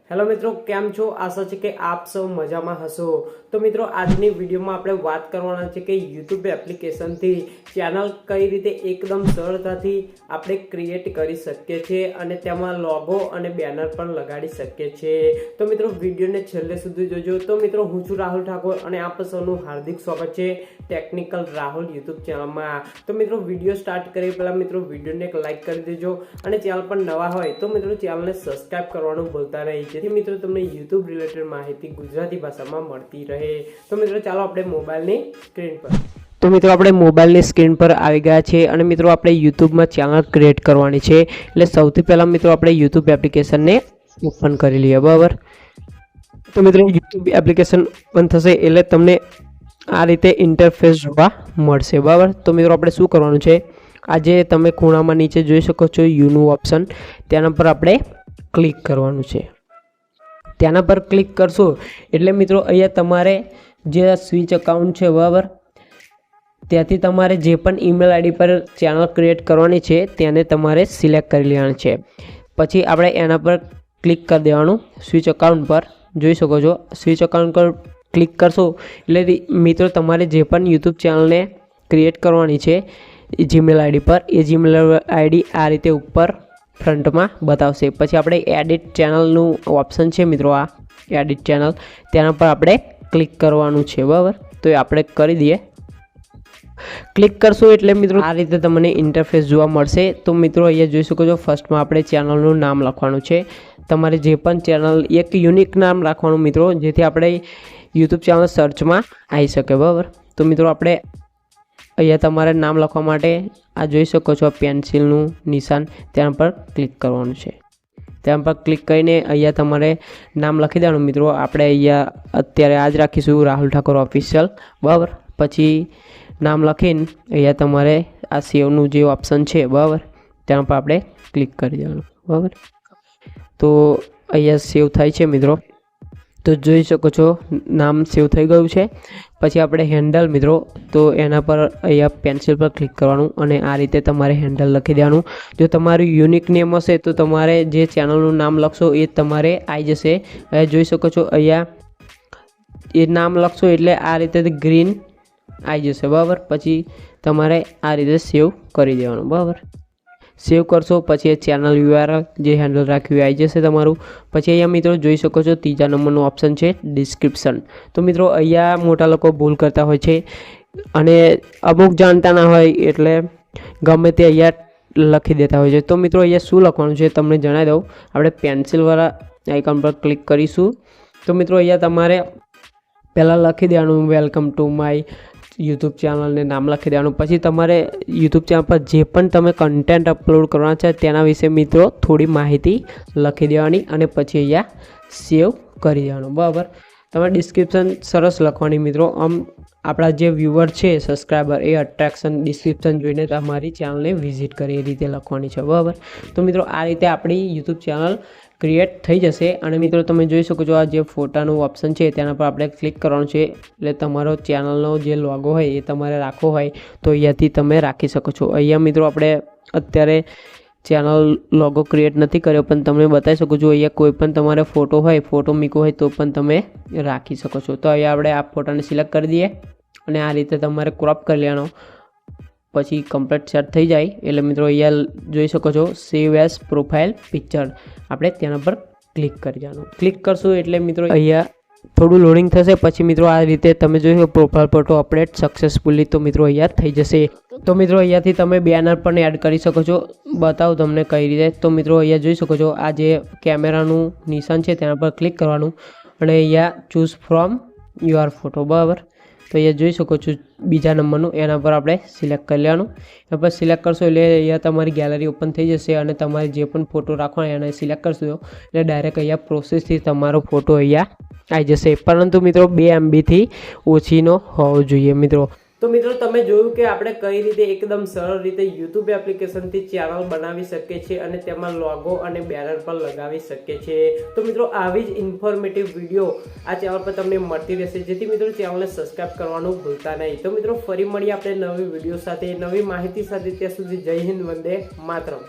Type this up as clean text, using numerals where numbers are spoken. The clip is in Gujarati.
હેલો મિત્રો, કેમ છો? આશા છે કે આપ સૌ મજામાં હશો। તો મિત્રો, આજની વિડીયોમાં આપણે વાત કરવાના છે કે યુટ્યુબ એપ્લિકેશનથી ચેનલ કઈ રીતે એકદમ સરળતાથી આપણે ક્રિએટ કરી શકીએ છીએ અને તેમાં લોગો અને બેનર પણ લગાડી શકીએ છીએ। તો મિત્રો, વિડીયોને છેલ્લે સુધી જોજો। તો મિત્રો, હું છું રાહુલ ઠાકોર અને આપ સૌનું હાર્દિક સ્વાગત છે ટેકનિકલ રાહુલ યુટ્યુબ ચેનલમાં। તો મિત્રો, વિડીયો સ્ટાર્ટ કરીએ પહેલાં મિત્રો વિડીયોને એક લાઇક કરી દેજો અને ચેનલ પર નવા હોય તો મિત્રો ચેનલને સબસ્ક્રાઇબ કરવાનું ભૂલતા નહીં, જેથી મિત્રો તમને યુટ્યુબ રિલેટેડ માહિતી ગુજરાતી ભાષામાં મળતી રહે। તો મિત્રો, ચાલો આપણે મોબાઈલની સ્ક્રીન પર તો મિત્રો આપણે મોબાઈલની સ્ક્રીન પર આવી ગયા છે અને મિત્રો આપણે યુટ્યુબમાં ચેનલ ક્રિએટ કરવાની છે। એટલે સૌથી પહેલાં મિત્રો આપણે યુટ્યુબ એપ્લિકેશનને ઓપન કરી લઈએ, બરાબર। તો મિત્રો યુટ્યુબ એપ્લિકેશન ઓપન થશે એટલે તમને આ રીતે ઇન્ટરફેસ જોવા મળશે, બરાબર। તો મિત્રો આપણે શું કરવાનું છે, આજે તમે ખૂણામાં નીચે જોઈ શકો છો યુનું ઓપ્શન, તેના પર આપણે ક્લિક કરવાનું છે। તેના પર ક્લિક કરશો એટલે મિત્રો અહીંયા તમારે જે સ્વિચ અકાઉન્ટ છે, બરાબર, ત્યાંથી તમારે જે પણ ઈમેલ આઈડી પર ચેનલ ક્રિએટ કરવાની છે તેને તમારે સિલેક્ટ કરી લેવાની છે। પછી આપણે એના પર ક્લિક કરી દેવાનું, સ્વિચ અકાઉન્ટ પર જોઈ શકો છો। સ્વિચ અકાઉન્ટ પર ક્લિક કરશો એટલે મિત્રો તમારે જે પણ યુટ્યુબ ચેનલને ક્રિએટ કરવાની છે જીમેલ આઈડી પર, એ જીમેલ આઈડી આ રીતે ઉપર ફ્રન્ટમાં બતાવશે। પછી આપણે એડિટ ચેનલનું ઓપ્શન છે મિત્રો, આ એડિટ ચેનલ, તેના પર આપણે ક્લિક કરવાનું છે, બરાબર। તો એ આપણે કરી દઈએ। ક્લિક કરશો એટલે મિત્રો આ રીતે તમને ઇન્ટરફેસ જોવા મળશે। તો મિત્રો અહીંયા જોઈ શકો છો ફર્સ્ટમાં આપણે ચેનલનું નામ લખવાનું છે। તમારે જે પણ ચેનલ એક યુનિક નામ રાખવાનું મિત્રો, જેથી આપણે યુટ્યુબ ચેનલ સર્ચમાં આવી શકે, બરાબર। તો મિત્રો આપણે અહીંયા તમારે નામ લખવા માટે આ જોઈ શકો છો પેન્સિલનું નિશાન, તેના પર ક્લિક કરવાનું છે। તેના પર ક્લિક કરીને અહીંયા તમારે નામ લખી દેવાનું મિત્રો। આપણે અહીંયા અત્યારે આજ રાખીશું રાહુલ ઠાકોર ઓફિશિયલ, બરાબર। પછી નામ લખીને અહીંયા તમારે આ સેવનું જે ઓપ્શન છે, બરાબર, તેના પર આપણે ક્લિક કરી દેવાનું, બરાબર। તો અહીંયા સેવ થાય છે મિત્રો, તો જોઈ શકો છો નામ સેવ થઈ ગયું છે। પછી આપણે હેન્ડલ મિત્રો, તો એના પર અહીંયા પેન્સિલ પર ક્લિક કરવાનું અને આ રીતે તમારે હેન્ડલ લખી દેવાનું। જો તમારું યુનિક નેમ હશે તો તમારે જે ચેનલનું નામ લખશો એ તમારે આવી જશે। અહીંયા જોઈ શકો છો અહીંયા એ નામ લખશો એટલે આ રીતે ગ્રીન આવી જશે, બરાબર। પછી તમારે આ રીતે સેવ કરી દેવાનું, બરાબર। સેવ કરશો પછી એ ચેનલ યુઆરએલ જે હેન્ડલ રાખ્યું આવી જશે તમારું। પછી અહીંયા મિત્રો જોઈ શકો છો ત્રીજા નંબરનું ઓપ્શન છે ડિસ્ક્રિપ્શન। તો મિત્રો અહીંયા મોટા લોકો ભૂલ કરતા હોય છે અને અમુક જાણતા ના હોય એટલે ગમે તે અહીંયા લખી દેતા હોય છે। તો મિત્રો અહીંયા શું લખવાનું છે તમને જણાવી દઉં। આપણે પેન્સિલવાળા આઇકન પર ક્લિક કરીશું। તો મિત્રો અહીંયા તમારે પહેલાં લખી દેવાનું વેલકમ ટુ માય યુટ્યુબ ચેનલને નામ લખી દેવાનું। પછી તમારે યુટ્યુબ ચેનલ પર જે પણ તમે કન્ટેન્ટ અપલોડ કરવાના છે તેના વિશે મિત્રો થોડી માહિતી લખી દેવાની અને પછી અહીંયા સેવ કરી દેવાનું, બરાબર। તમારે ડિસ્ક્રિપ્શન સરસ લખવાની મિત્રો, આમ આપણા જે વ્યુઅર છે સબસ્ક્રાઈબર એ અટ્રેક્શન ડિસ્ક્રિપ્શન જોઈને તમારી ચેનલને વિઝિટ કરે એ રીતે લખવાની છે, બરાબર। તો મિત્રો આ રીતે આપણી યુટ્યુબ ચેનલ ક્રિએટ થઈ જશે। અને મિત્રો તમે જોઈ શકો છો આ જે ફોટાનું ઓપ્શન છે તેના પર આપણે ક્લિક કરવાનું છે એટલે તમારો ચેનલનો જે લોગો હોય એ તમારે રાખવો હોય તો અહીંયાથી તમે રાખી શકો છો। અહીંયા મિત્રો આપણે અત્યારે ચેનલ લોગો ક્રિએટ નથી કર્યો પણ તમને બતાવી શકું છું, અહીંયા કોઈ પણ તમારે ફોટો હોય, ફોટો મૂકવો હોય તો પણ તમે રાખી શકો છો। તો અહીંયા આપણે આ ફોટાને સિલેક્ટ કરી દઈએ અને આ રીતે તમારે ક્રોપ કરી લેવાનો। પછી કમ્પ્લીટ સેટ થઈ જાય એટલે મિત્રો અહીંયા જોઈ શકો છો સેવ એઝ પ્રોફાઇલ પિક્ચર, આપણે તેના પર ક્લિક કરી દેવાનું। ક્લિક કરશું એટલે મિત્રો અહીંયા થોડું લોડિંગ થશે। પછી મિત્રો આ રીતે તમે જોઈ પ્રોફાઇલ ફોટો અપડેટ સક્સેસફુલી, તો મિત્રો અહીંયા થઈ જશે। તો મિત્રો અહીંયાથી તમે બેનર પણ એડ કરી શકો છો, બતાવું તમને કઈ રીતે। તો મિત્રો અહીંયા જોઈ શકો છો આ જે કેમેરાનું નિશાન છે તેના પર ક્લિક કરવાનું અને અહીંયા ચૂઝ ફ્રોમ યોર ફોટો, બરાબર। તો અહીંયા જોઈ શકો છો બીજા નંબરનું, એના પર આપણે સિલેક્ટ કરી લેવાનું। એના પર સિલેક્ટ કરશો એટલે અહીંયા તમારી ગેલેરી ઓપન થઈ જશે અને તમારે જે પણ ફોટો રાખવાનો એને સિલેક્ટ કરશો એટલે ડાયરેક્ટ અહીંયા પ્રોસેસથી તમારો ફોટો અહીંયા આવી જશે। પરંતુ મિત્રો 2 MB ઓછીનો હોવો જોઈએ મિત્રો। તો મિત્રો તમે જોયું કે આપણે કઈ રીતે એકદમ સરળ રીતે યુટ્યુબ એપ્લિકેશનથી ચેનલ બનાવી શકીએ છીએ અને તેમાં લોગો અને બેનર પણ લગાવી શકીએ છીએ। તો મિત્રો આવી જ ઇન્ફોર્મેટિવ વિડીયો આ ચેનલ પર તમને મળતી રહેશે, જેથી મિત્રો ચેનલને સબસ્ક્રાઇબ કરવાનું ભૂલતા નહીં। તો મિત્રો ફરી મળીએ આપણે નવી વિડીયો સાથે, નવી માહિતી સાથે। ત્યાં સુધી જય હિન્દ, વંદે માતરમ।